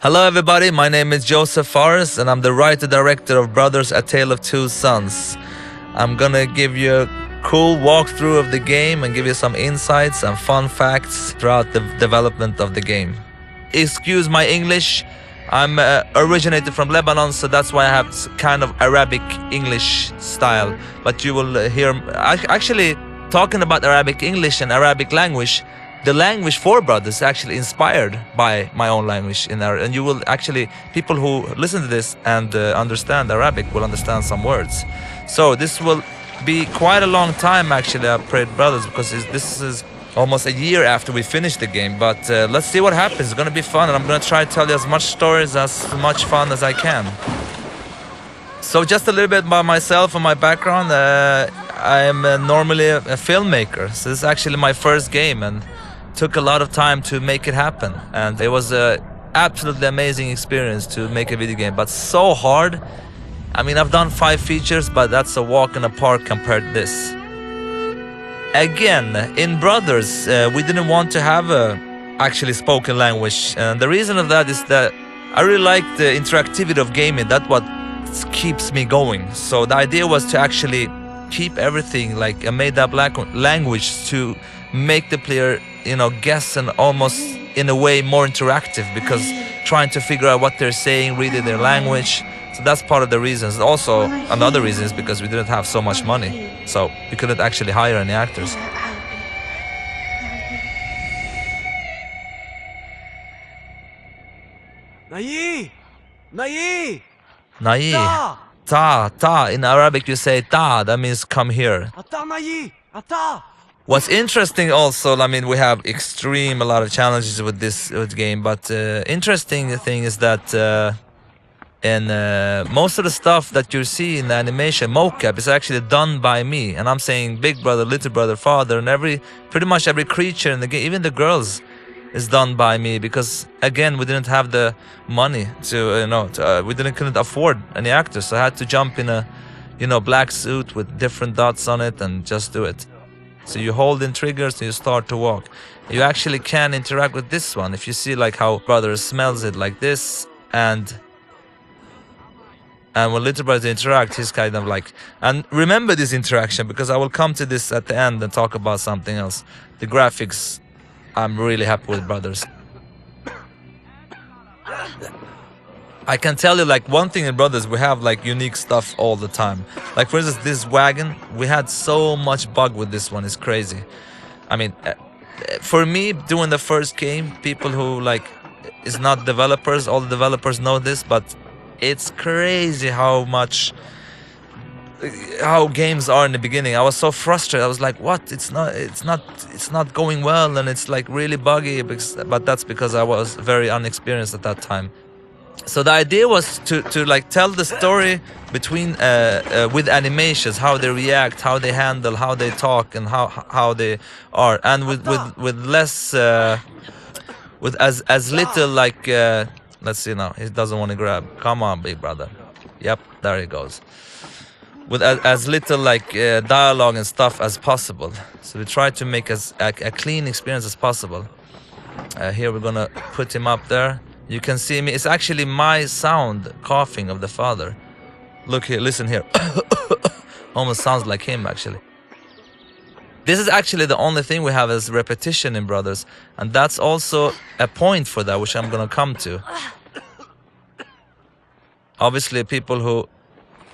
Hello everybody, my name is Joseph Fares and I'm the writer-director of Brothers: A Tale of Two Sons. I'm gonna give you a cool walkthrough of the game and give you some insights and fun facts throughout the development of the game. Excuse my English, I'm originated from Lebanon, so that's why I have kind of Arabic English style. But you will hear, actually talking about Arabic English and Arabic language, the language for Brothers is actually inspired by my own language and you will actually, people who listen to this and understand Arabic will understand some words. So this will be quite a long time actually I played Brothers, because this is almost a year after we finished the game. But let's see what happens. It's gonna be fun, and I'm gonna try to tell you as much stories, as much fun as I can. So just a little bit about myself and my background. I am normally a filmmaker, so this is actually my first game and took a lot of time to make it happen, and it was a absolutely amazing experience to make a video game, but so hard. I mean, I've done 5 features, but that's a walk in the park compared to this. Again, in Brothers, we didn't want to have a actually spoken language, and the reason of that is that I really like the interactivity of gaming. That's what keeps me going. So the idea was to actually keep everything like a made-up language to make the player, guess, and almost in a way more interactive, because trying to figure out what they're saying, reading their language. So that's part of the reasons. Also, another reason is because we didn't have so much money, so we couldn't actually hire any actors. Nayi! Nayi! Nayi. Ta! Ta. In Arabic you say ta, that means come here. Ata Nayi! Ata! What's interesting also, I mean, we have a lot of challenges with this game, but interesting thing is that in most of the stuff that you see in the animation, mocap, is actually done by me. And I'm saying big brother, little brother, father, and pretty much every creature in the game, even the girls, is done by me, because again, we didn't have the money to, we couldn't afford any actors, so I had to jump in a, black suit with different dots on it and just do it. So you hold in triggers and you start to walk. You actually can interact with this one. If you see like how brother smells it like this, and when little brother interact, he's kind of like, and remember this interaction, because I will come to this at the end and talk about something else. The graphics, I'm really happy with Brothers. I can tell you like one thing in Brothers, we have like unique stuff all the time. Like for instance, this wagon, we had so much bug with this one, it's crazy. I mean, for me, doing the first game, people who like is not developers, all the developers know this, but it's crazy how games are in the beginning. I was so frustrated. I was like, what? It's not going well, and it's like really buggy, but that's because I was very unexperienced at that time. So the idea was to like tell the story between with animations, how they react, how they handle, how they talk, and how they are, and with less with as little like let's see now, he doesn't want to grab. Come on, big brother. Yep, there he goes. With as little like dialogue and stuff as possible. So we try to make as a clean experience as possible. Here we're gonna put him up there. You can see me. It's actually my sound coughing of the father. Look here, listen here. Almost sounds like him actually. This is actually the only thing we have as repetition in Brothers, and that's also a point for that, which I'm gonna come to. Obviously, people who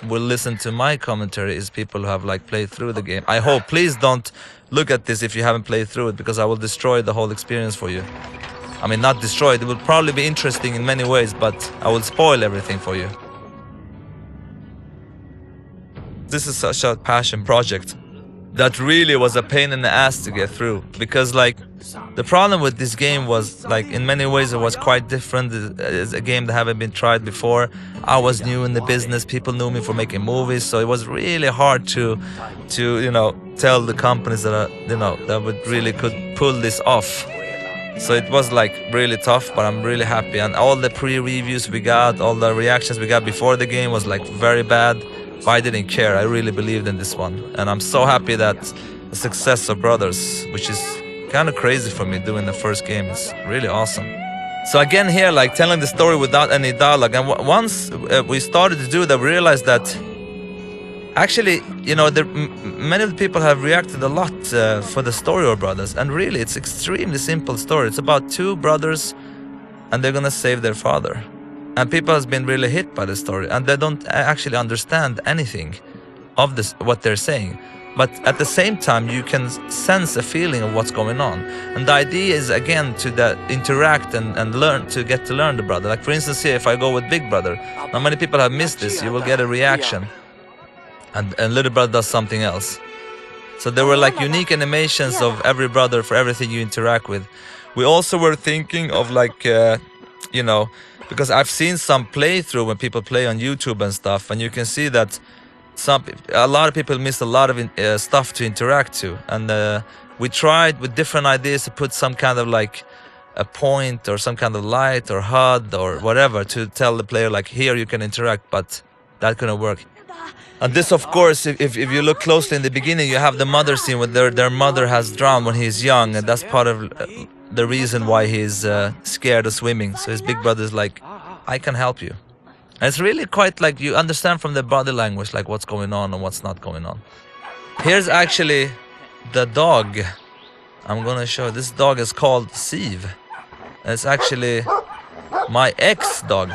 will listen to my commentary is people who have like played through the game. I hope. Please don't look at this if you haven't played through it, because I will destroy the whole experience for you. I mean, not destroy it. It will probably be interesting in many ways, but I will spoil everything for you. This is such a passion project that really was a pain in the ass to get through, because like the problem with this game was like in many ways it was quite different. It's a game that haven't been tried before. I was new in the business. People knew me for making movies, so it was really hard to tell the companies that that would really could pull this off. So it was like really tough, but I'm really happy. And all the pre-reviews we got, all the reactions we got before the game was like very bad. But I didn't care. I really believed in this one. And I'm so happy that the success of Brothers, which is kind of crazy for me doing the first game, is really awesome. So again here, like telling the story without any dialogue. And once we started to do that, we realized that actually, you know, many of the people have reacted a lot for the story of Brothers. And really, it's extremely simple story. It's about two brothers and they're gonna save their father. And people has been really hit by the story, and they don't actually understand anything of this, what they're saying. But at the same time, you can sense a feeling of what's going on. And the idea is again to interact and learn, to get to learn the brother. Like for instance here, if I go with Big Brother, now many people have missed this, you will get a reaction. And Little Brother does something else. So there were like unique animations of every brother for everything you interact with. We also were thinking of like, you know, because I've seen some playthrough when people play on YouTube and stuff, and you can see that a lot of people miss a lot of stuff to interact to. And we tried with different ideas to put some kind of like a point or some kind of light or HUD or whatever to tell the player like, here you can interact, but that couldn't work. And this, of course, if you look closely in the beginning, you have the mother scene where their mother has drowned when he's young, and that's part of the reason why he's scared of swimming. So his big brother's like, I can help you. And it's really quite like you understand from the body language like what's going on and what's not going on. Here's actually the dog. I'm gonna show. This dog is called Siv. It's actually my ex-dog.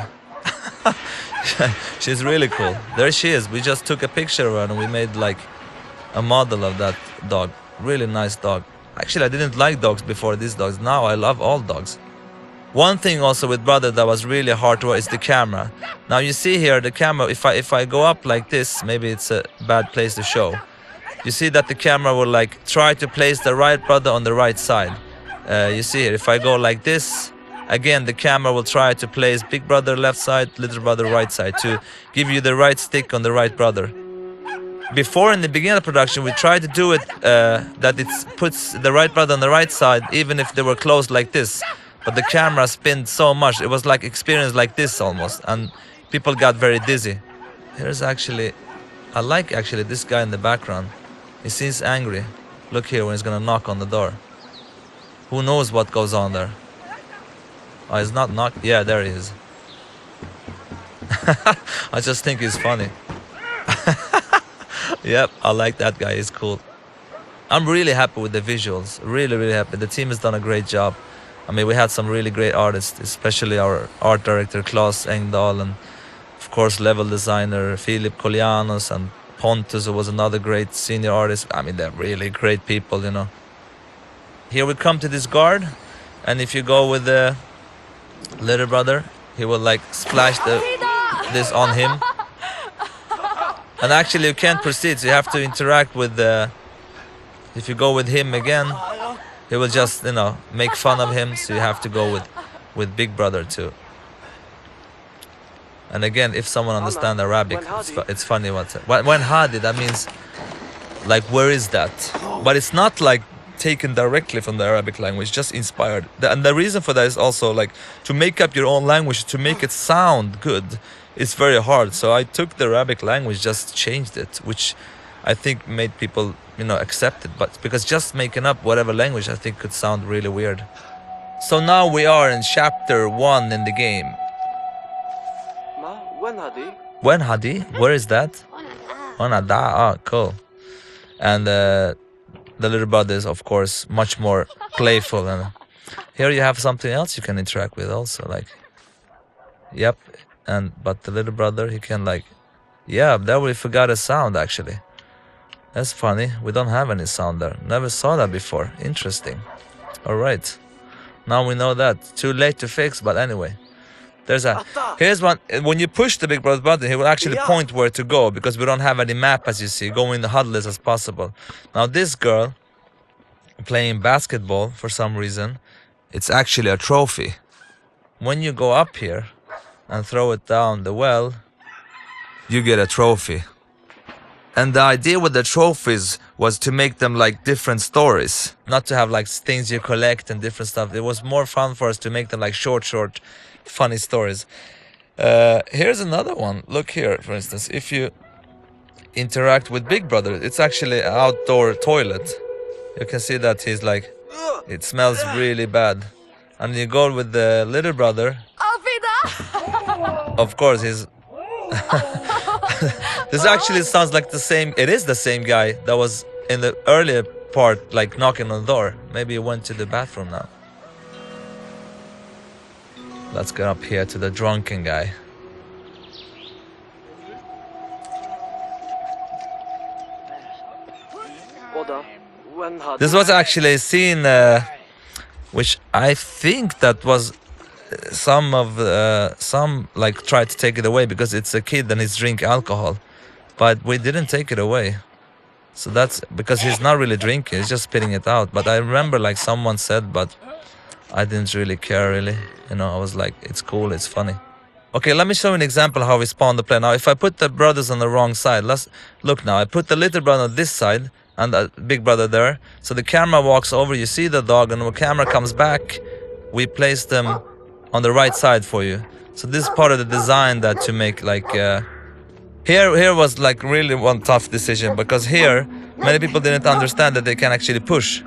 She's really cool. There she is. We just took a picture of her and we made like a model of that dog. Really nice dog. Actually, I didn't like dogs before these dogs. Now I love all dogs. One thing also with Brother that was really hard to work is the camera. Now you see here the camera, if I go up like this, maybe it's a bad place to show. You see that the camera will like try to place the right brother on the right side. You see here, if I go like this, again the camera will try to place Big Brother left side, Little Brother right side to give you the right stick on the right brother. Before, in the beginning of the production, we tried to do it that it puts the right brother on the right side even if they were close like this. But the camera spinned so much, it was like experience like this almost, and people got very dizzy. Here's actually, I like actually this guy in the background. He seems angry. Look here when he's gonna knock on the door. Who knows what goes on there? Oh, he's not knocked. Yeah, there he is. I just think he's funny. Yep, I like that guy. He's cool. I'm really happy with the visuals. Really, really happy. The team has done a great job. I mean, we had some really great artists, especially our art director Claes Engdahl, and of course level designer Filip Kolianos, and Pontus, who was another great senior artist. I mean, they're really great people, you know. Here we come to this guard, and if you go with the Little Brother, he will like splash this on him. And actually you can't proceed, so you have to interact with the... If you go with him again, he will just, you know, make fun of him, so you have to go with Big Brother too. And again, if someone understands Arabic, it's funny what's it. When Hadi, that means like, where is that? But it's not like taken directly from the Arabic language, just inspired. And the reason for that is also like to make up your own language, to make it sound good, it's very hard. So I took the Arabic language, just changed it, which I think made people, you know, accept it. But because just making up whatever language, I think could sound really weird. So now we are in chapter 1 in the game. When Hadi? Where is that? Onada. Oh, cool. And the Little Brother is, of course, much more playful. And here you have something else you can interact with also. Like, yep. But the Little Brother, he can like, yeah, there we forgot a sound actually. That's funny. We don't have any sound there. Never saw that before. Interesting. All right. Now we know that. Too late to fix, but anyway. Here's one. When you push the Big Brother button, he will actually point where to go, because we don't have any map, as you see. Go in the HUD as possible. Now this girl playing basketball for some reason, it's actually a trophy. When you go up here and throw it down the well, you get a trophy. And the idea with the trophies was to make them like different stories, not to have like things you collect and different stuff. It was more fun for us to make them like short, funny stories. Here's another one. Look here, for instance, if you interact with Big Brother, it's actually an outdoor toilet. You can see that he's like, it smells really bad. and you go with the little brother. Of course, he's. This actually sounds like the same. It is the same guy that was in the earlier part, like knocking on the door. Maybe he went to the bathroom now. Let's get up here to the drunken guy. This was actually a scene which I think that was some like tried to take it away because it's a kid and he's drink alcohol, but we didn't take it away. So that's because he's not really drinking, he's just spitting it out. But I remember like someone said, but I didn't really care really. You know, I was like, it's cool, it's funny. Okay, let me show you an example how we spawn the play. Now, if I put the brothers on the wrong side, let's look now. I put the little brother on this side and the big brother there. So the camera walks over, you see the dog, and when the camera comes back, we place them on the right side for you. So this is part of the design that to make like here was like really one tough decision, because here many people didn't understand that they can actually push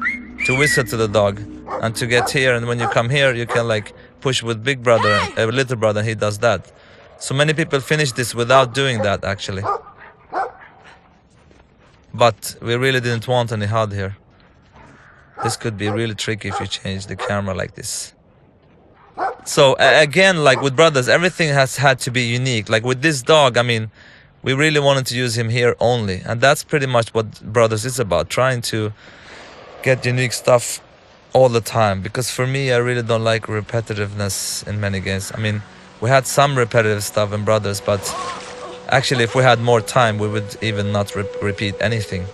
to whistle to the dog and to get here, and when you come here you can like push with big brother, little brother, he does that. So many people finish this without doing that actually. But we really didn't want any HUD here. This could be really tricky if you change the camera like this. So again, like with brothers, everything has had to be unique. Like with this dog, I mean, we really wanted to use him here only. And that's pretty much what brothers is about, trying to get unique stuff all the time. Because for me, I really don't like repetitiveness in many games. I mean, we had some repetitive stuff in brothers, but actually if we had more time, we would even not repeat anything.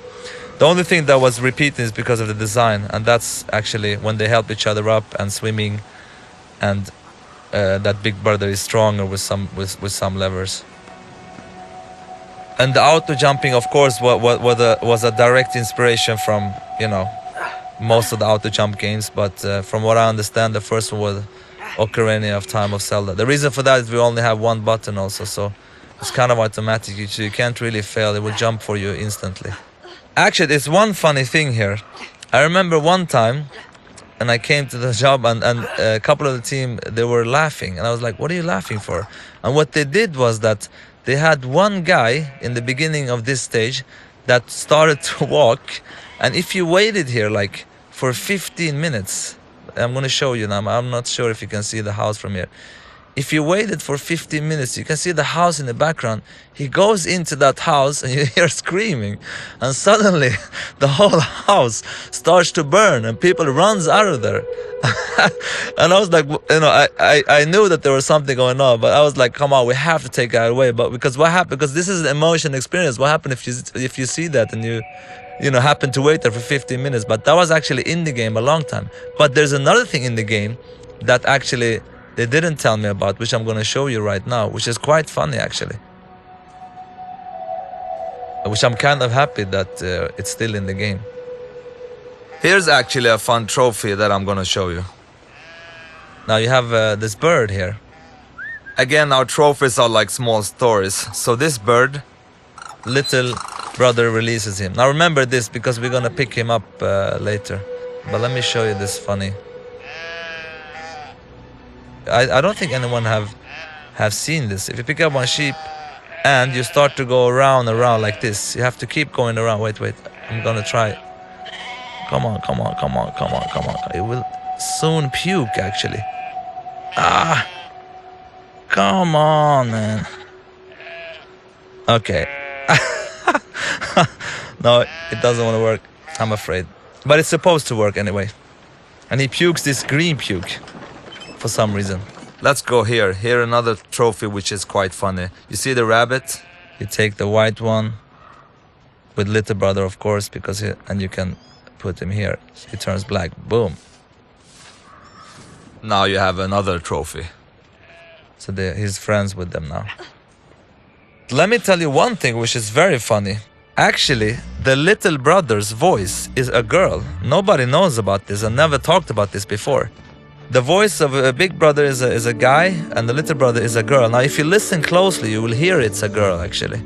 The only thing that was repeating is because of the design, and that's actually when they help each other up and swimming, and that big brother is stronger with some levers. And the auto jumping, of course, was a direct inspiration from, you know, most of the auto jump games. But from what I understand, the first one was Ocarina of Time of Zelda. The reason for that is we only have one button also, so it's kind of automatic. You can't really fail. It will jump for you instantly. Actually, there's one funny thing here. I remember one time, and I came to the job, and a couple of the team, they were laughing, and I was like, what are you laughing for? And what they did was that they had one guy in the beginning of this stage that started to walk, and if you waited here like for 15 minutes, I'm going to show you now, I'm not sure if you can see the house from here. If you waited for 15 minutes, you can see the house in the background. He goes into that house and you hear screaming, and suddenly the whole house starts to burn and people runs out of there. And I was like, you know, I knew that there was something going on, but I was like, come on, we have to take that away. But because what happened? Because this is an emotion experience. What happened if you see that and you know, happen to wait there for 15 minutes? But that was actually in the game a long time. But there's another thing in the game that actually they didn't tell me about, which I'm going to show you right now, which is quite funny actually. Which I'm kind of happy that it's still in the game. Here's actually a fun trophy that I'm going to show you. Now you have this bird here. Again, our trophies are like small stories. So this bird, little brother releases him. Now remember this, because we're going to pick him up later. But let me show you this funny. I don't think anyone have seen this. If you pick up one sheep and you start to go around like this, you have to keep going around. Wait, I'm gonna try. Come on. It will soon puke actually. Come on, man. Okay. No, it doesn't want to work, I'm afraid. But it's supposed to work anyway. And he pukes this green puke for some reason. Let's go here. Here another trophy which is quite funny. You see the rabbit? You take the white one with little brother, of course, because and you can put him here. He turns black. Boom. Now you have another trophy. So he's friends with them now. Let me tell you one thing which is very funny. Actually, the little brother's voice is a girl. Nobody knows about this. I never talked about this before. The voice of a big brother is a guy, and the little brother is a girl. Now, if you listen closely, you will hear it's a girl, actually.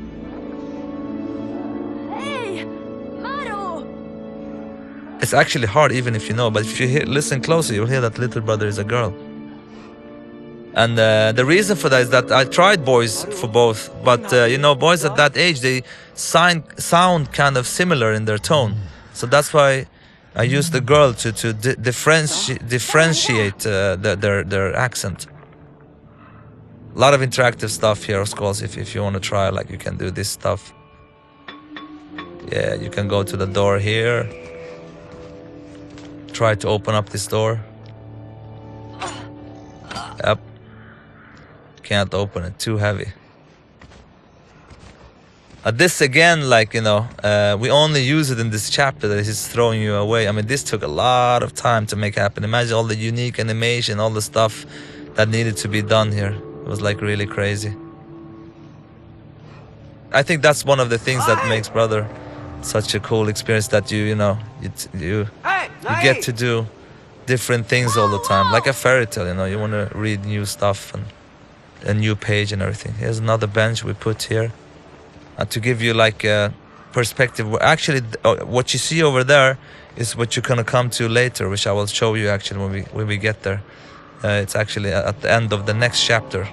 It's actually hard even if you know, but if you listen closely, you'll hear that little brother is a girl. And the reason for that is that I tried boys for both, but you know, boys at that age, they sound kind of similar in their tone. So that's why I used the girl to differentiate their accent. A lot of interactive stuff here, of course. If you want to try, like, you can do this stuff. Yeah, you can go to the door here. Try to open up this door. Yep. Can't open it, too heavy. This again, like, you know, we only use it in this chapter that he's throwing you away. I mean, this took a lot of time to make happen. Imagine all the unique animation, all the stuff that needed to be done here. It was like really crazy. I think that's one of the things that makes Brother such a cool experience, that you know, you get to do different things all the time, like a fairy tale. You know, you want to read new stuff and a new page and everything. Here's another bench we put here to give you like a perspective. Actually, what you see over there is what you're gonna come to later, which I will show you actually when we get there. It's actually at the end of the next chapter.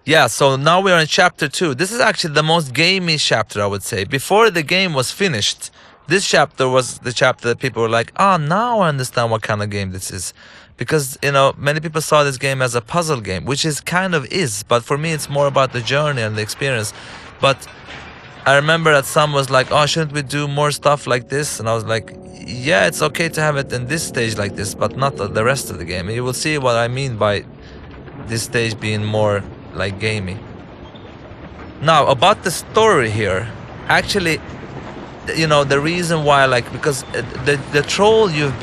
Yeah, so now we are in chapter 2. This is actually the most gamey chapter, I would say. Before the game was finished, this chapter was the chapter that people were like, ah, now I understand what kind of game this is. Because, you know, many people saw this game as a puzzle game, which is kind of is, but for me it's more about the journey and the experience. But I remember that some was like, oh, shouldn't we do more stuff like this? And I was like, yeah, it's okay to have it in this stage like this, but not the rest of the game. And you will see what I mean by this stage being more like gamey. Now, about the story here, actually, you know, the reason why, like, because the troll you've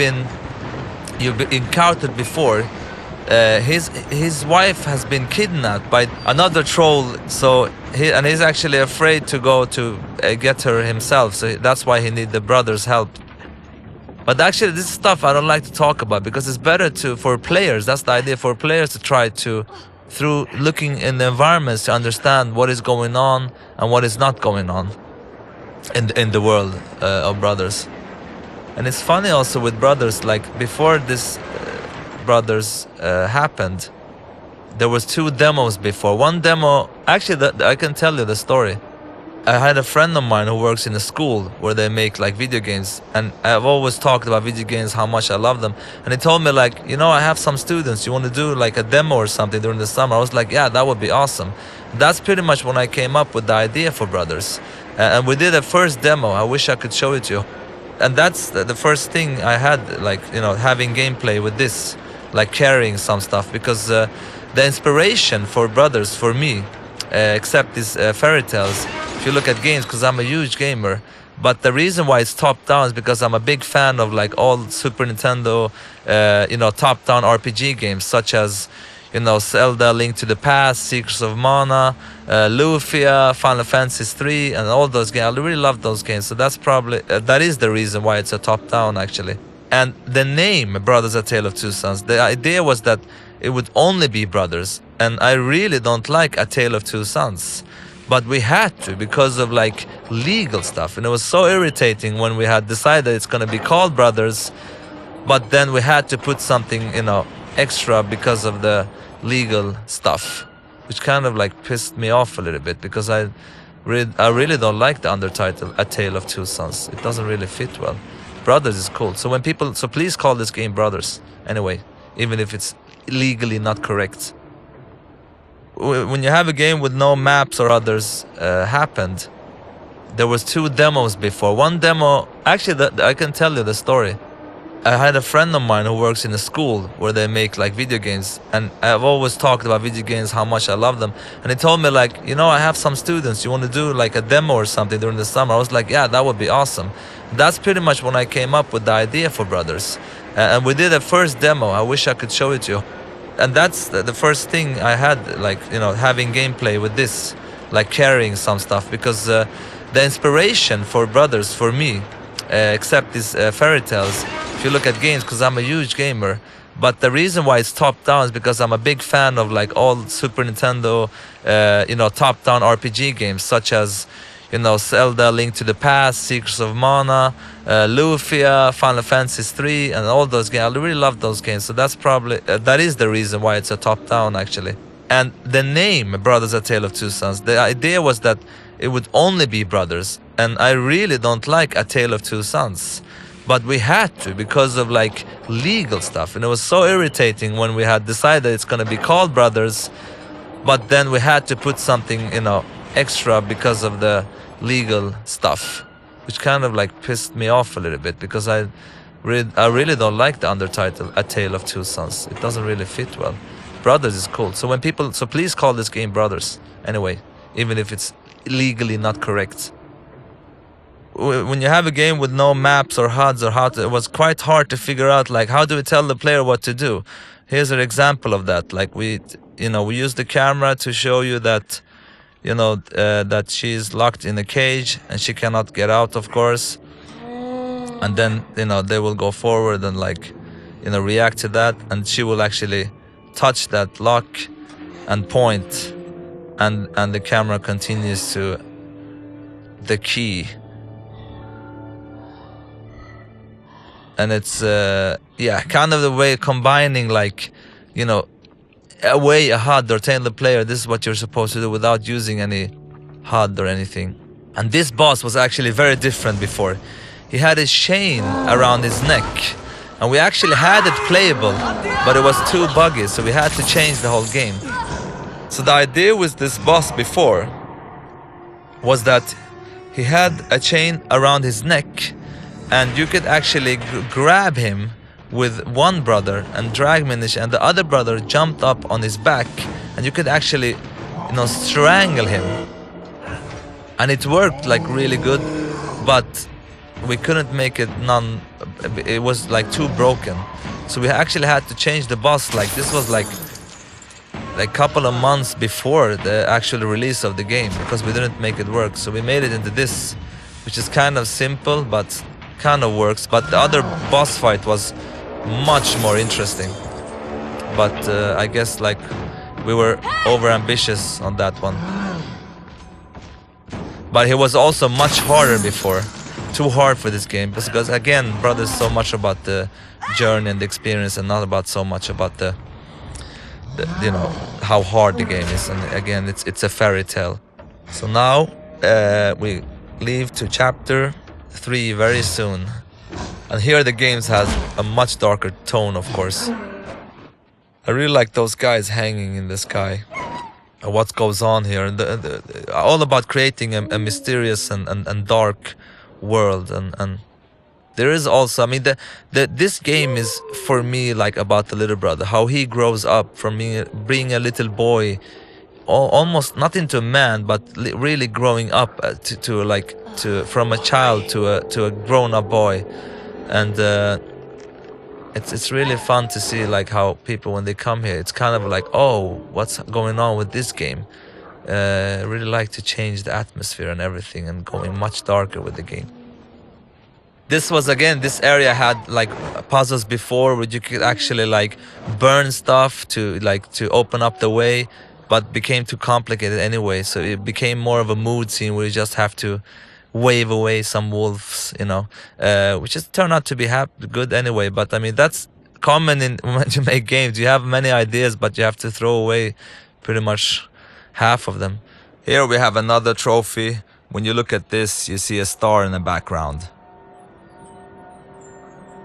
encountered before, his wife has been kidnapped by another troll, so he's actually afraid to go to get her himself, so that's why he needs the brother's help. But actually, this stuff I don't like to talk about, because it's better for players, that's the idea, for players to try to, through looking in the environments, to understand what is going on and what is not going on in the world of Brothers. And it's funny also with Brothers, like before this Brothers happened, there was 2 demos before. One demo, actually I can tell you the story. I had a friend of mine who works in a school where they make like video games, and I've always talked about video games, how much I love them. And he told me like, you know, I have some students, you want to do like a demo or something during the summer? I was like, yeah, that would be awesome. That's pretty much when I came up with the idea for Brothers. And we did a first demo. I wish I could show it to you. And that's the first thing I had, like, you know, having gameplay with this, like carrying some stuff, because the inspiration for Brothers for me, except these fairy tales, if you look at games, because I'm a huge gamer, but the reason why it's top down is because I'm a big fan of like all Super Nintendo, you know, top down RPG games, such as, you know, Zelda, Link to the Past, Secrets of Mana, Lufia, Final Fantasy 3, and all those games. I really love those games, so that's probably that is the reason why it's a top down actually. And the name Brothers: A Tale of Two Sons, the idea was that it would only be brothers, and I really don't like A Tale of Two Sons, but we had to because of like legal stuff, and it was so irritating when we had decided it's gonna be called Brothers, but then we had to put something, you know, extra because of the legal stuff, which kind of like pissed me off a little bit, because I really don't like the undertitle A Tale of Two Sons. It doesn't really fit well. Brothers is cool. So please call this game Brothers anyway, even if it's legally not correct. When you have a game with no maps or others happened, there was 2 demos before. One demo, actually I can tell you the story. I had a friend of mine who works in a school where they make like video games, and I've always talked about video games, how much I love them. And he told me like, you know, I have some students, you want to do like a demo or something during the summer? I was like, yeah, that would be awesome. That's pretty much when I came up with the idea for Brothers. And we did a first demo. I wish I could show it to you. And that's the first thing I had, like, you know, having gameplay with this, like carrying some stuff, because the inspiration for Brothers for me, except these fairy tales, if you look at games, because I'm a huge gamer, but the reason why it's top down is because I'm a big fan of like all Super Nintendo, you know, top down RPG games, such as, you know, Zelda, Link to the Past, Secrets of Mana, Lufia, Final Fantasy 3, and all those games. I really love those games. So that's probably that is the reason why it's a top-down actually. And the name Brothers: A Tale of Two Sons, the idea was that it would only be brothers, and I really don't like A Tale of Two Sons, but we had to because of like legal stuff, and it was so irritating when we had decided it's going to be called Brothers, but then we had to put something, you know, extra because of the legal stuff, which kind of like pissed me off a little bit, because I really don't like the undertitle A Tale of Two Sons. It doesn't really fit well. Brothers is cool. So when people, so please call this game Brothers anyway, even if it's legally not correct. When you have a game with no maps or HUDs or it was quite hard to figure out like how do we tell the player what to do. Here's an example of that. Like we use the camera to show you that, you know, that she's locked in a cage and she cannot get out, of course. And then, you know, they will go forward and like, you know, react to that, and she will actually touch that lock and point, and the camera continues to the key. And it's kind of the way combining, like, you know, a HUD or telling the player this is what you're supposed to do without using any HUD or anything. And this boss was actually very different before. He had his chain around his neck, and we actually had it playable, but it was too buggy, so we had to change the whole game. So the idea with this boss before was that he had a chain around his neck, and you could actually grab him with one brother and drag him in the chain, and the other brother jumped up on his back, and you could actually, you know, strangle him. And it worked like really good, but we couldn't make it it was like too broken. So we actually had to change the boss. Like this was like a couple of months before the actual release of the game, because we didn't make it work. So we made it into this, which is kind of simple, but kind of works. But the other boss fight was much more interesting. But I guess like we were over ambitious on that one. But it was also much harder before. Too hard for this game, because again, Brothers is so much about the journey and the experience, and not about so much about the you know, how hard the game is. And again, it's a fairy tale. So now we leave to chapter 3 very soon, and here the games has a much darker tone, of course. I really like those guys hanging in the sky. What goes on here, and all about creating a mysterious and dark world, and there is also, I mean, this game is for me like about the little brother, how he grows up from being a little boy, almost not into a man, but really growing up from a child to a grown-up boy. And it's really fun to see like how people, when they come here, it's kind of like, oh, what's going on with this game. I really like to change the atmosphere and everything, and going much darker with the game. This was, again, this area had like puzzles before where you could actually like burn stuff to open up the way, but became too complicated anyway. So it became more of a mood scene where you just have to wave away some wolves, you know, which has turned out to be good anyway. But I mean, that's common when you make games. You have many ideas, but you have to throw away pretty much half of them. Here we have another trophy. When you look at this, you see a star in the background.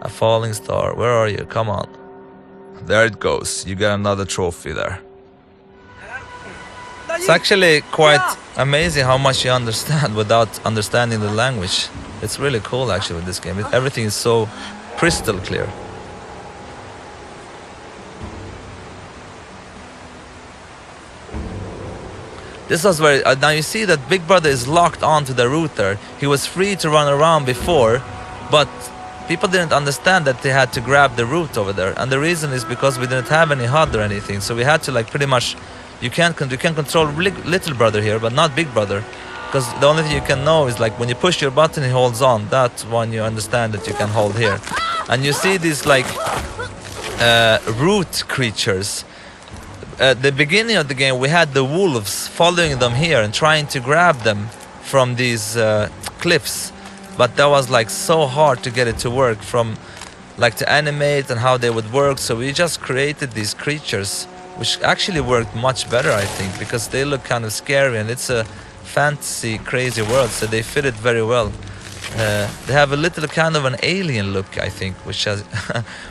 A falling star. Where are you? Come on. There it goes. You got another trophy there. It's actually quite amazing how much you understand without understanding the language. It's really cool actually with this game. Everything is so crystal clear. This was where, now you see that Big Brother is locked onto the router. He was free to run around before, but people didn't understand that they had to grab the root over there. And the reason is because we didn't have any HUD or anything. So we had to like pretty much, you can control Little Brother here, but not Big Brother. Because the only thing you can know is like when you push your button, he holds on. That's one you understand that you can hold here. And you see these like root creatures. At the beginning of the game, we had the wolves following them here and trying to grab them from these cliffs, but that was like so hard to get it to work, from like to animate and how they would work. So we just created these creatures, which actually worked much better, I think, because they look kind of scary and it's a fantasy crazy world, so they fit it very well. They have a little kind of an alien look, I think, which has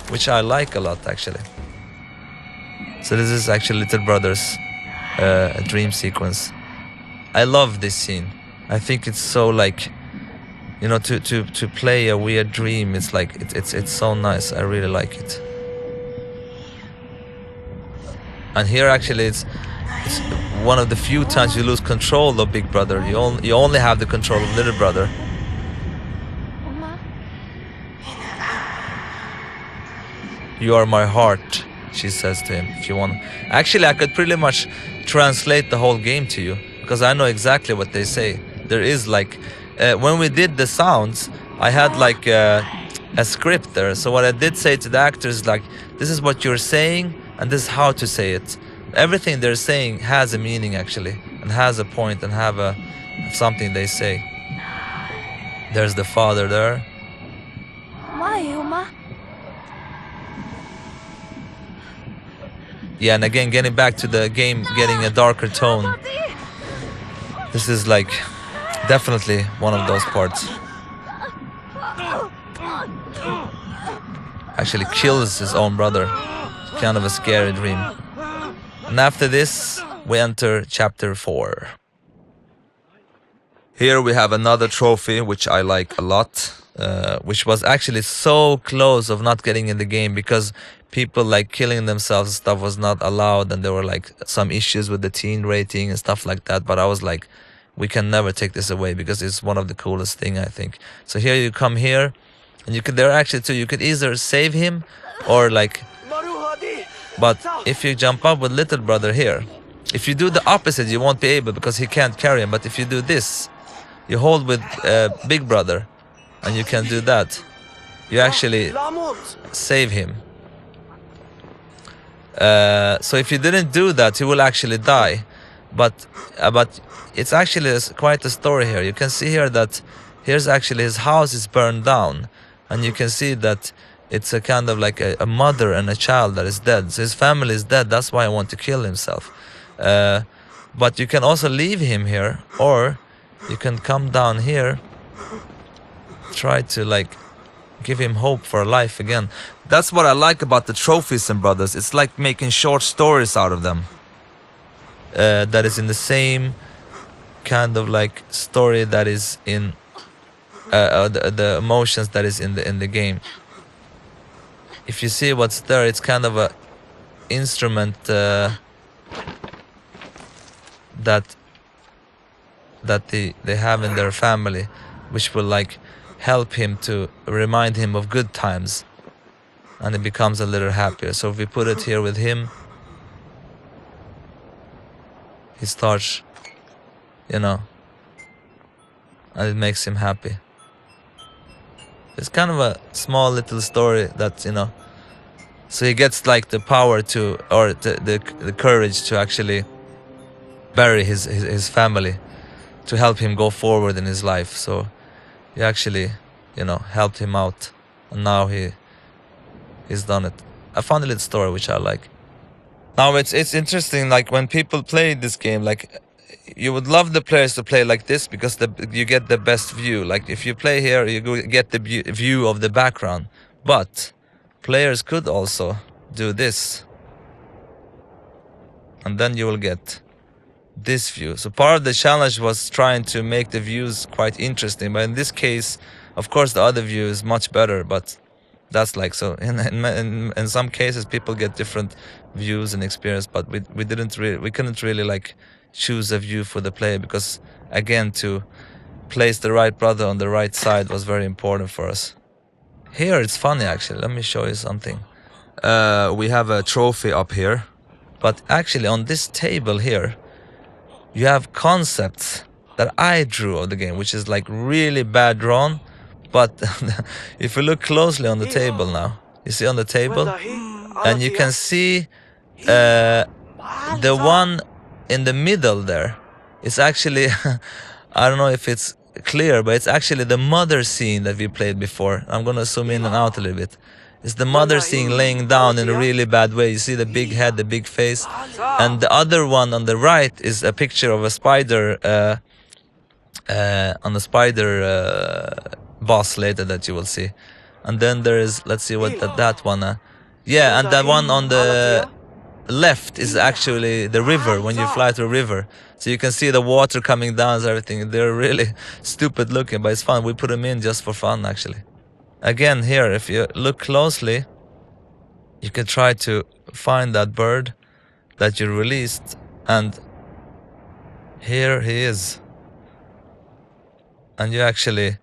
which I like a lot actually. So this is actually Little Brother's dream sequence. I love this scene. I think it's so like, you know, to play a weird dream. It's like it's so nice. I really like it. And here actually it's one of the few times you lose control of Big Brother. You only have the control of Little Brother. You are my heart, she says to him. If you want, actually, I could pretty much translate the whole game to you because I know exactly what they say. There is like, when we did the sounds, I had like a script there. So what I did say to the actors, like, this is what you're saying and this is how to say it. Everything they're saying has a meaning actually, and has a point, and have a something they say. There's the father there. Yeah, and again, getting back to the game, getting a darker tone. This is like definitely one of those parts. Actually kills his own brother. Kind of a scary dream. And after this, we enter chapter 4. Here we have another trophy, which I like a lot. Which was actually so close of not getting in the game because people like killing themselves and stuff was not allowed, and there were like some issues with the teen rating and stuff like that. But I was like, we can never take this away because it's one of the coolest thing, I think. So here you come here, and you could, there actually too, you could either save him or like, but if you jump up with Little Brother here, if you do the opposite, you won't be able because he can't carry him. But if you do this, you hold with Big Brother, and you can do that. You actually save him. So if you didn't do that, you will actually die. But it's actually quite a story here. You can see here that here's actually his house is burned down, and you can see that it's a kind of like a mother and a child that is dead. So his family is dead. That's why I want to kill himself. But you can also leave him here, or you can come down here, try to like give him hope for life again. That's what I like about the trophies in Brothers. It's like making short stories out of them. That is in the same kind of like story that is in the emotions that is in the game. If you see what's there, it's kind of a instrument that they have in their family, which will like help him to remind him of good times, and he becomes a little happier. So if we put it here with him, he starts, you know, and it makes him happy. It's kind of a small little story that, you know, so he gets like the power to, or the courage to actually bury his family, to help him go forward in his life. So he actually, you know, helped him out, and now he's done it. I found a little story which I like. Now it's interesting, like when people play this game, like you would love the players to play like this because you get the best view. Like if you play here, you get the view of the background. But players could also do this, and then you will get this view. So part of the challenge was trying to make the views quite interesting, but in this case, of course, the other view is much better. But that's like, so in some cases people get different views and experience, but we couldn't really like choose a view for the player, because again, to place the right brother on the right side was very important for us. Here it's funny actually, let me show you something. We have a trophy up here, but actually on this table here you have concepts that I drew of the game, which is like really bad drawn. But if you look closely on the table now, you see on the table, and you can see the one in the middle there is actually I don't know if it's clear, but it's actually the mother scene that we played before. I'm gonna zoom in and out a little bit. It's the mother scene laying down in a really bad way. You see the big head, the big face, and the other one on the right is a picture of a spider on the spider boss later that you will see. And then there is, let's see what that one. Yeah, and that one on the left is actually the river when you fly through a river. So you can see the water coming down and everything. They're really stupid looking, but it's fun. We put them in just for fun, actually. Again, here, if you look closely, you can try to find that bird that you released, and here he is. And you actually...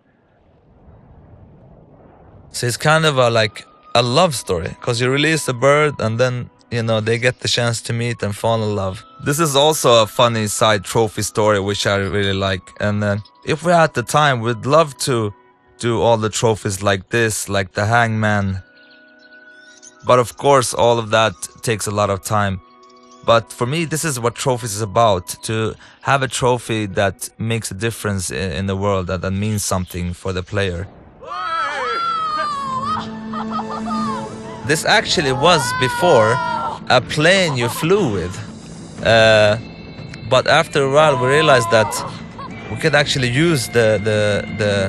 So it's kind of like a love story, because you release a bird and then, you know, they get the chance to meet and fall in love. This is also a funny side trophy story, which I really like. And if we had the time, we'd love to do all the trophies like this, like the hangman. But of course, all of that takes a lot of time. But for me, this is what trophies is about. To have a trophy that makes a difference in the world, that means something for the player. This actually was before a plane you flew with. But after a while we realized that we could actually use the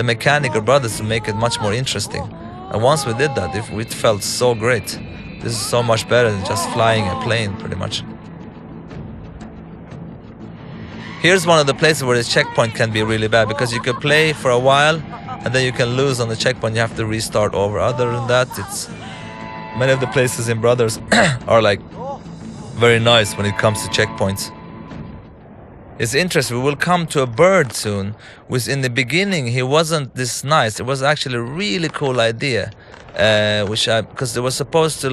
mechanical brothers to make it much more interesting. And once we did that, it felt so great. This is so much better than just flying a plane, pretty much. Here's one of the places where the checkpoint can be really bad, because you can play for a while and then you can lose on the checkpoint. You have to restart over. Other than that, it's many of the places in Brothers are like very nice when it comes to checkpoints. It's interesting. We will come to a bird soon, which in the beginning he wasn't this nice. It was actually a really cool idea, because they were supposed to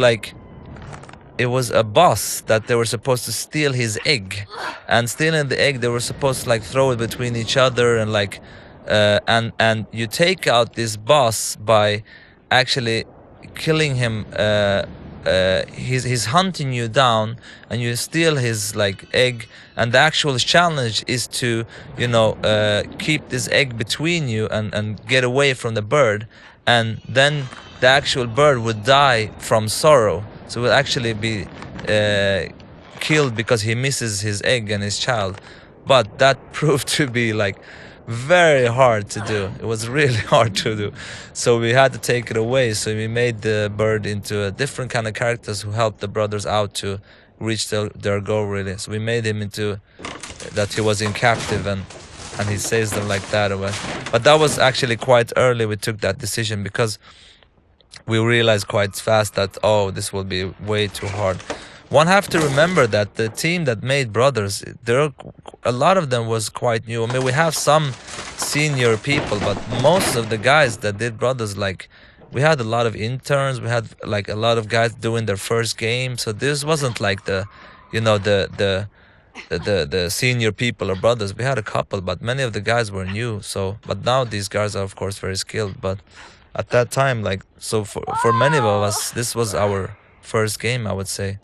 it was a boss that they were supposed to steal his egg, and stealing the egg they were supposed to throw it between each other and and you take out this boss by actually killing him. He's hunting you down and you steal his egg, and the actual challenge is to keep this egg between you and get away from the bird, and then the actual bird would die from sorrow, so it will actually be killed because he misses his egg and his child. But that proved to be very hard to do. It was really hard to do, so we had to take it away. So we made the bird into a different kind of characters who helped the brothers out to reach their goal, really. So we made him into that he was in captive, and he saves them like that. But that was actually quite early we took that decision, because we realized quite fast that, oh, this will be way too hard. One have to remember that the team that made Brothers, a lot of them was quite new. I mean, we have some senior people, but most of the guys that did Brothers, we had a lot of interns. We had a lot of guys doing their first game. So this wasn't the senior people or Brothers. We had a couple, but many of the guys were new. So, but now these guys are of course very skilled. But at that time, so for many of us, this was our first game, I would say.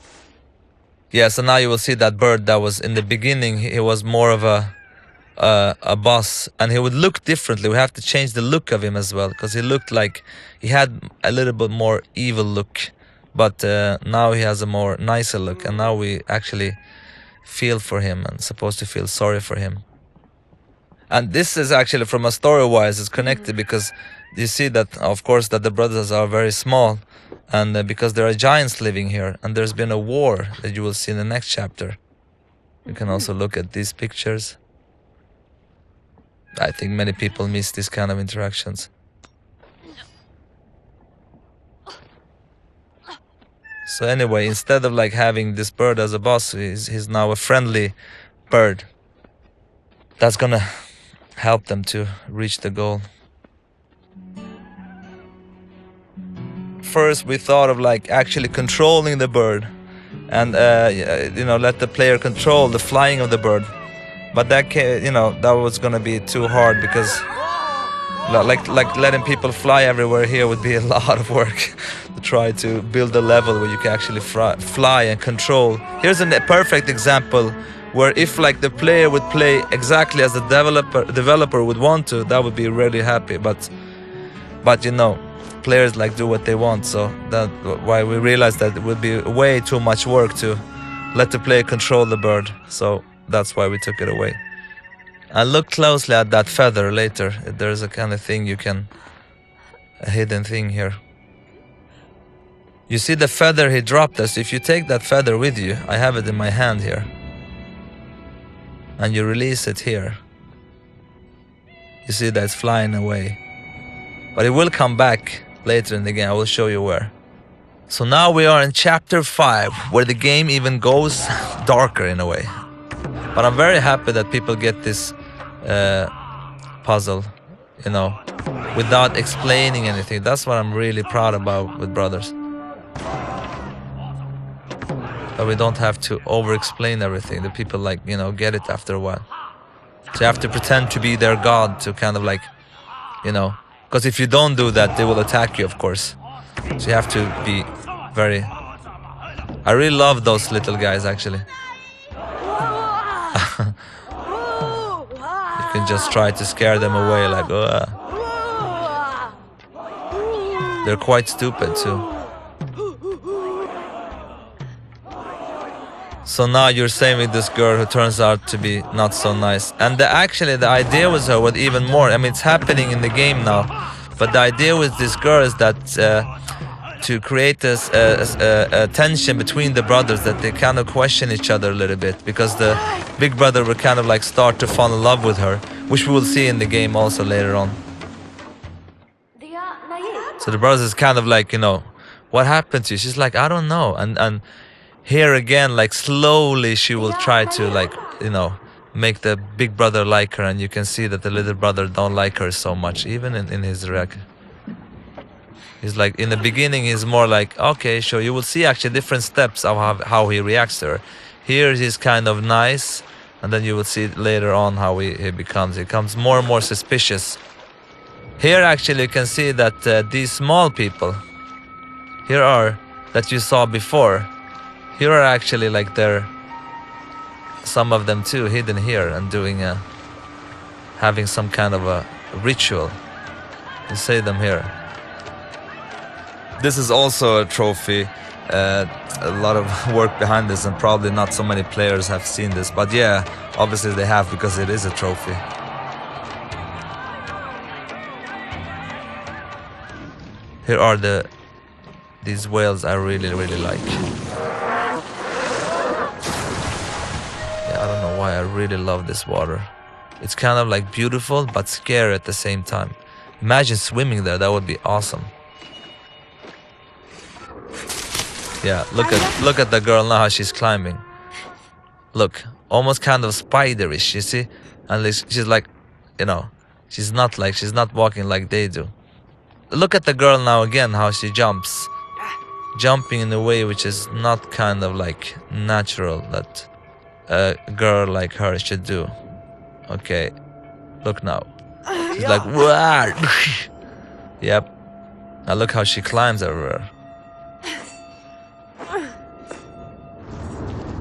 Yeah, so now you will see that bird that was in the beginning. He was more of a boss, and he would look differently. We have to change the look of him as well, because he looked like he had a little bit more evil look, but now he has a more nicer look, and now we actually feel for him and supposed to feel sorry for him. And this is actually, from a story-wise, it's connected, because you see that, of course, that the brothers are very small, and because there are giants living here, and there's been a war that you will see in the next chapter. You can also look at these pictures. I think many people miss these kind of interactions. So anyway, instead of having this bird as a boss, he's now a friendly bird. That's gonna help them to reach the goal. First we thought of actually controlling the bird and let the player control the flying of the bird, but that was gonna be too hard, because letting people fly everywhere here would be a lot of work to try to build a level where you can actually fly and control. Here's a perfect example where if like the player would play exactly as the developer would want to, that would be really happy. But you know, players like do what they want, so that's why we realized that it would be way too much work to let the player control the bird. So that's why we took it away. And look closely at that feather later. There's a kind of thing a hidden thing here. You see the feather he dropped us. If you take that feather with you, I have it in my hand here, and you release it here, you see that it's flying away. But it will come back later in the game. I will show you where. So now we are in chapter 5, where the game even goes darker in a way. But I'm very happy that people get this puzzle, you know, without explaining anything. That's what I'm really proud about with Brothers. That we don't have to over-explain everything. The people, like, you know, get it after a while. So you have to pretend to be their god to kind of like, you know, because if you don't do that, they will attack you, of course. So you have to be very... I really love those little guys, actually. You can just try to scare them away, like, they're quite stupid too. So now you're saving this girl who turns out to be not so nice. And actually the idea with her was even more. I mean, it's happening in the game now. But the idea with this girl is that to create this tension between the brothers, that they kind of question each other a little bit. Because the big brother will kind of like start to fall in love with her, which we will see in the game also later on. So the brothers is kind of like, you know, what happened to you? She's like, I don't know. And here again, like slowly she will try to, like, you know, make the big brother like her, and you can see that the little brother don't like her so much, even in his reaction. He's like, in the beginning he's more like, okay, sure, you will see actually different steps of how he reacts to her. Here he's kind of nice, and then you will see later on how he becomes more and more suspicious. Here actually you can see that these small people here are, that you saw before, here are actually like some of them too hidden here and doing having some kind of a ritual. You see them here. This is also a trophy. A lot of work behind this, and probably not so many players have seen this, but yeah, obviously they have, because it is a trophy. Here are these whales I really like. I don't know why I really love this water. It's kind of like beautiful but scary at the same time. Imagine swimming there, that would be awesome. Yeah, look at the girl now, how she's climbing. Look, almost kind of spiderish, you see? And she's like, you know, she's not walking like they do. Look at the girl now again, how she jumps. Jumping in a way which is not kind of like natural that a girl like her should do. Okay, look now. She's like, wow. Yep. Now look how she climbs everywhere.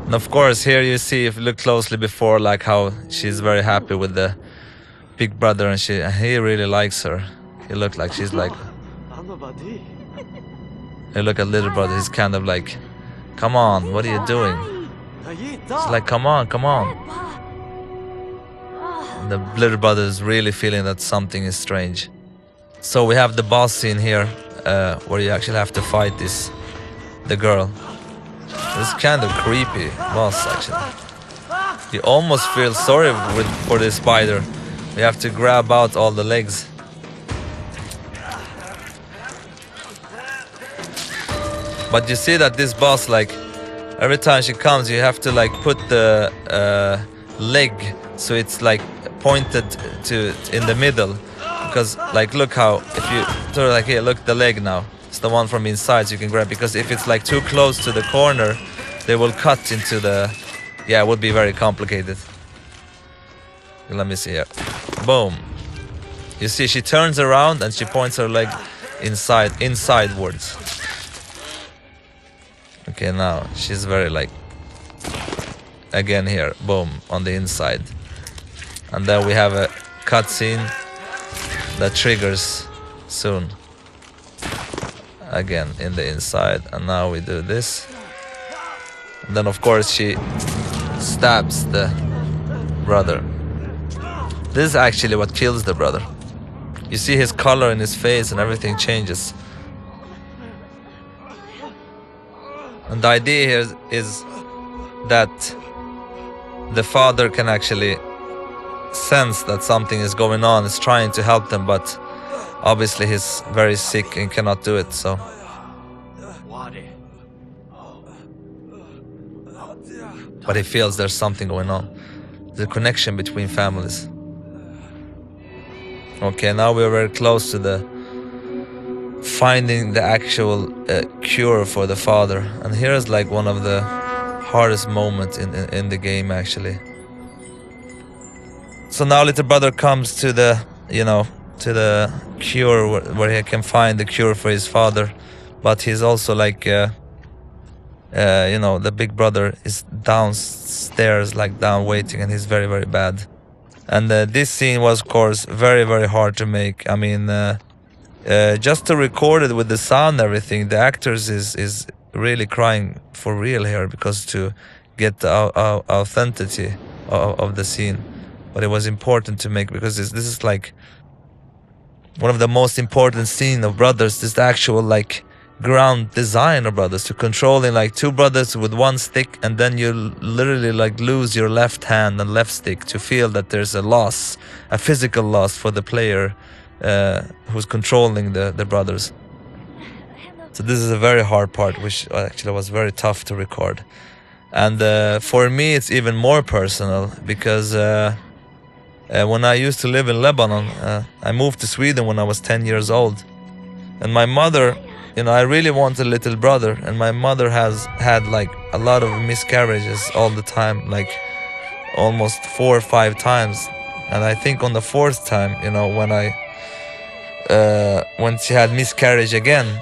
And of course, here you see, if you look closely before, like how she's very happy with the big brother, and he really likes her. He looked like she's like. Hey, look at little brother. He's kind of like, come on, what are you doing? She's like, come on, come on. And the little brother is really feeling that something is strange. So we have the boss scene here, where you actually have to fight the girl. It's kind of creepy boss, actually. You almost feel sorry for this spider. You have to grab out all the legs. But you see that this boss, like, every time she comes, you have to like put the leg so it's like pointed to in the middle. Because like, look how, if you turn like here, look the leg now. It's the one from inside, so you can grab. Because if it's like too close to the corner, they will cut into the. Yeah, it would be very complicated. Let me see here. Boom. You see, she turns around and she points her leg insidewards. Okay, now she's very like, again here, boom, on the inside. And then we have a cutscene that triggers soon. Again in the inside, and now we do this. And then of course she stabs the brother. This is actually what kills the brother. You see his color in his face and everything changes. And the idea here is that the father can actually sense that something is going on, is trying to help them, but obviously he's very sick and cannot do it, so. But he feels there's something going on. The connection between families. Okay, now we're very close to the finding the actual cure for the father. And here's like one of the hardest moments in the game actually. So now little brother comes to the, you know, to the cure where he can find the cure for his father. But he's also like, you know, the big brother is downstairs, like down waiting, and he's very, very bad. And this scene was, of course, very, very hard to make. I mean, just to record it with the sound and everything, the actors is really crying for real here, because to get the authenticity of the scene. But it was important to make, because this is like one of the most important scenes of Brothers. This actual like ground design of Brothers, to controlling like two brothers with one stick, and then you literally like lose your left hand and left stick, to feel that there's a loss, a physical loss for the player who's controlling the brothers. So this is a very hard part, which actually was very tough to record. And for me it's even more personal, because when I used to live in Lebanon, I moved to Sweden when I was 10 years old, and my mother, you know, I really wanted a little brother, and my mother has had like a lot of miscarriages all the time, like almost 4 or 5 times. And I think on the 4th time, you know, when she had miscarriage again,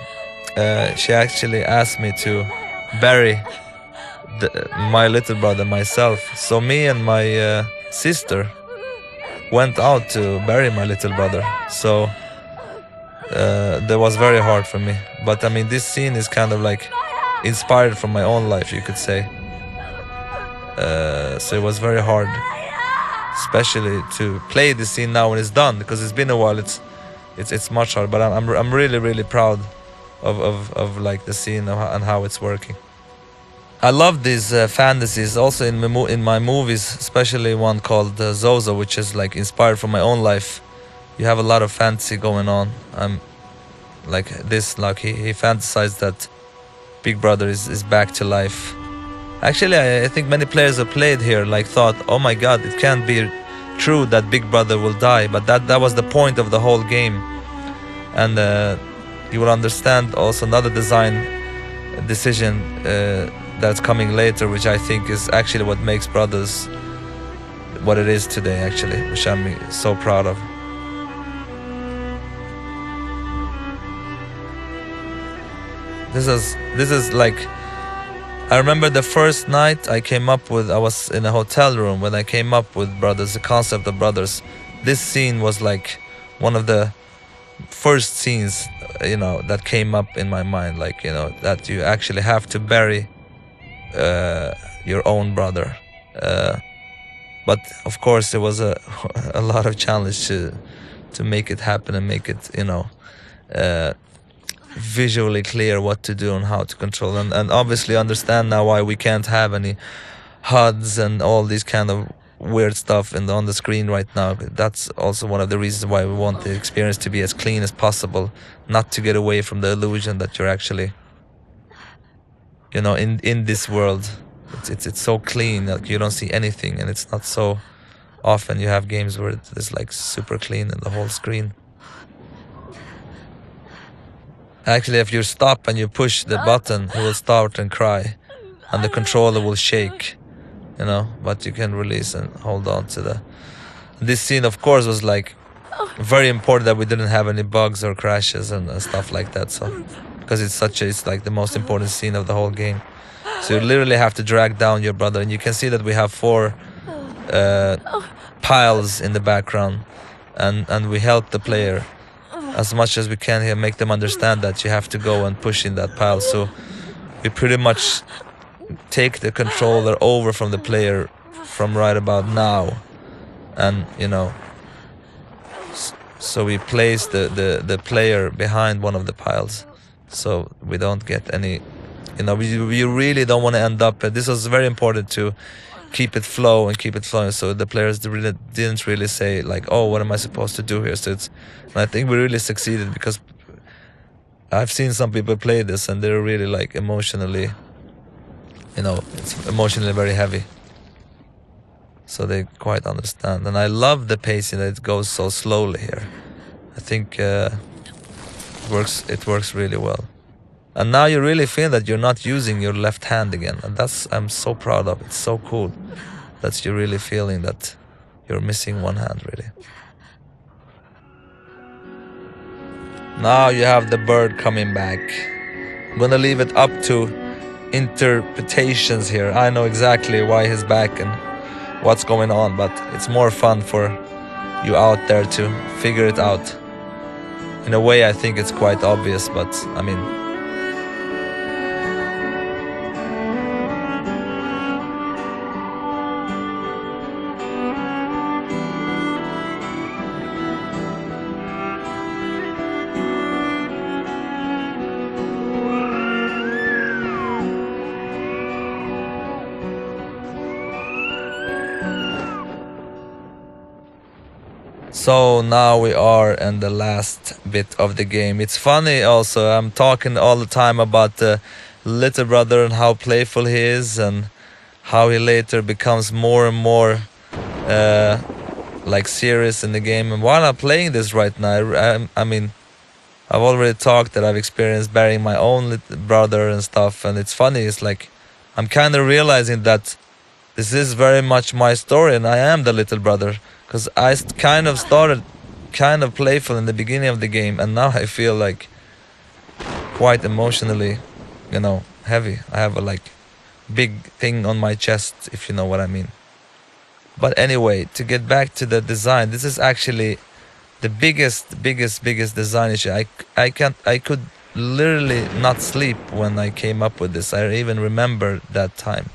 she actually asked me to bury my little brother myself. So me and my sister went out to bury my little brother. So that was very hard for me. But I mean, this scene is kind of like inspired from my own life, you could say. So it was very hard, especially to play this scene now when it's done, because it's been a while. It's much harder. But I'm really, really proud of like the scene and how it's working. I love these fantasies also in my movies, especially one called Zozo, which is like inspired from my own life. You have a lot of fantasy going on. I'm like this, like he fantasized that Big Brother is back to life. Actually, I think many players have played here like thought, oh my god, it can't be true that Big Brother will die, but that was the point of the whole game. And you will understand also another design decision that's coming later, which I think is actually what makes Brothers what it is today, actually, which I'm so proud of. This is like, I remember the first night I was in a hotel room when I came up with Brothers, the concept of Brothers. This scene was like one of the first scenes, you know, that came up in my mind, like, you know, that you actually have to bury your own brother. But of course it was a lot of challenge to make it happen and make it, you know, visually clear what to do and how to control, and obviously understand now why we can't have any HUDs and all these kind of weird stuff on the screen right now. That's also one of the reasons why we want the experience to be as clean as possible, not to get away from the illusion that you're actually, you know, in this world. It's so clean that you don't see anything, and it's not so often you have games where it's like super clean in the whole screen. Actually, if you stop and you push the button, it will start and cry, and the controller will shake, you know, but you can release and hold on to the... This scene, of course, was like very important that we didn't have any bugs or crashes and stuff like that, so, because it's like the most important scene of the whole game. So you literally have to drag down your brother, and you can see that we have 4 piles in the background, and we help the player as much as we can here, make them understand that you have to go and push in that pile. So we pretty much take the controller over from the player from right about now, and you know, so we place the player behind one of the piles, so we don't get any, you know, we really don't want to end up. This was very important to keep it flow and keep it flowing, so the players didn't really say like, oh, what am I supposed to do here? So it's, and I think we really succeeded, because I've seen some people play this and they're really like emotionally, you know, it's emotionally very heavy, so they quite understand. And I love the pacing that it goes so slowly here. I think it works really well. And now you really feel that you're not using your left hand again, and that's, I'm so proud of. It's so cool that you're really feeling that you're missing one hand, really. Now you have the bird coming back. I'm gonna leave it up to interpretations here. I know exactly why he's back and what's going on, but it's more fun for you out there to figure it out. In a way, I think it's quite obvious, but I mean, so now we are in the last bit of the game. It's funny also, I'm talking all the time about the little brother and how playful he is, and how he later becomes more and more like serious in the game. And while I'm playing this right now, I mean, I've already talked that I've experienced burying my own little brother and stuff, and it's funny, it's like I'm kind of realizing that this is very much my story and I am the little brother. Because I kind of started kind of playful in the beginning of the game, and now I feel like quite emotionally, you know, heavy. I have a like big thing on my chest, if you know what I mean. But anyway, to get back to the design, this is actually the biggest design issue. I could literally not sleep when I came up with this. I even remember that time.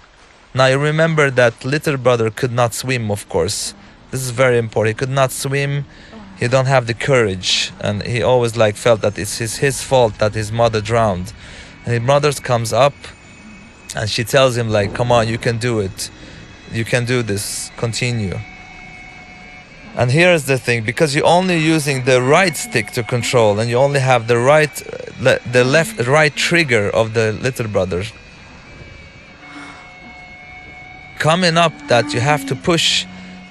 Now you remember that little brother could not swim, of course. This is very important. He could not swim. He don't have the courage, and he always like felt that it's his fault that his mother drowned. And his mother comes up, and she tells him like, "Come on, you can do it. You can do this. Continue." And here's the thing: because you're only using the right stick to control, and you only have the right trigger of the little brother. Coming up, that you have to push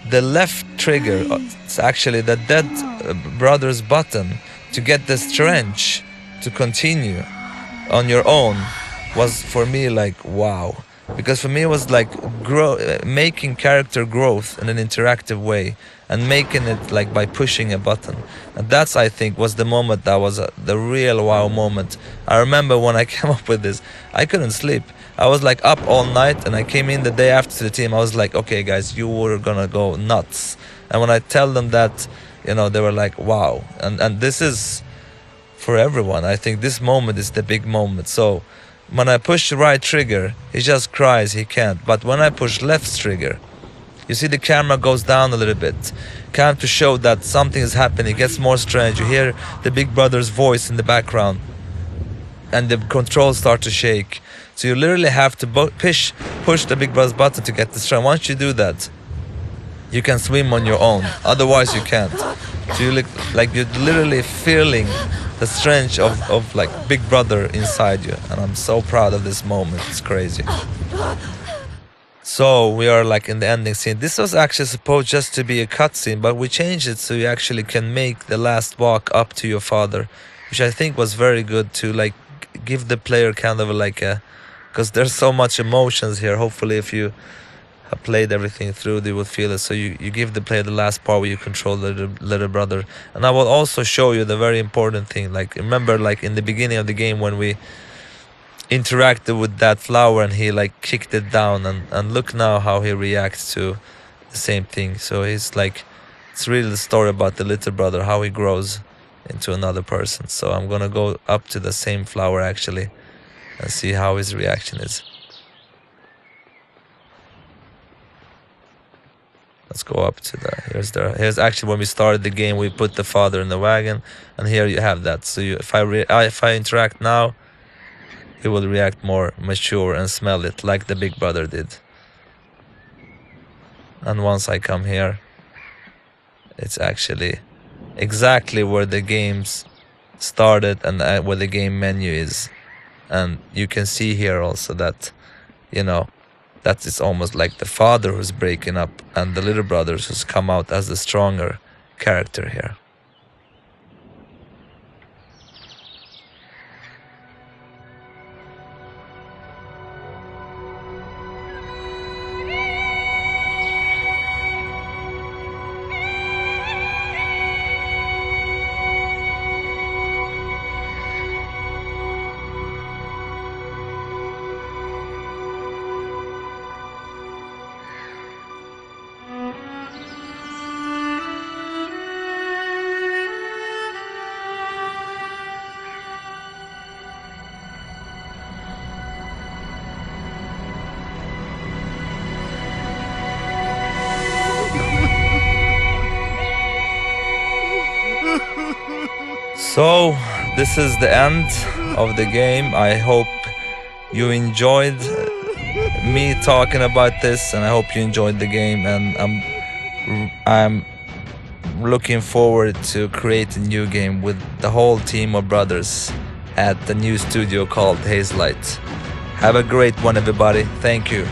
the left trigger, it's actually the dead brother's button, to get the strength to continue on your own, was for me like wow. Because for me it was like making character growth in an interactive way, and making it like by pushing a button. And that's, I think, was the moment that was the real wow moment. I remember when I came up with this, I couldn't sleep. I was like up all night, and I came in the day after to the team. I was like, okay guys, you were gonna go nuts. And when I tell them that, you know, they were like, wow. And this is for everyone. I think this moment is the big moment. So when I push the right trigger, he just cries, he can't. But when I push left trigger, you see the camera goes down a little bit, kind of to show that something is happening. It gets more strange. You hear the big brother's voice in the background, and the controls start to shake. So you literally have to push the big brother's button to get the strength. Once you do that, you can swim on your own. Otherwise, you can't. So you look like you're literally feeling the strength of like Big Brother inside you. And I'm so proud of this moment. It's crazy. So we are like in the ending scene. This was actually supposed just to be a cutscene, but we changed it so you actually can make the last walk up to your father, which I think was very good to like give the player kind of like a, because there's so much emotions here. Hopefully if you have played everything through, they will feel it. So you give the player the last part where you control the little brother. And I will also show you the very important thing. Like remember, like in the beginning of the game when we interacted with that flower and he like kicked it down, and look now how he reacts to the same thing. So he's like, it's really the story about the little brother, how he grows into another person. So I'm gonna go up to the same flower actually and see how his reaction is. Let's go up to here's actually when we started the game, we put the father in the wagon, and here you have that. So if I interact now, he will react more mature and smell it like the big brother did. And once I come here, it's actually exactly where the games started and where the game menu is. And you can see here also that, you know, that it's almost like the father who's breaking up and the little brothers who's come out as the stronger character here. So this is the end of the game. I hope you enjoyed me talking about this, and I hope you enjoyed the game, and I'm looking forward to create a new game with the whole team of brothers at the new studio called Hazelight. Have a great one, everybody. Thank you.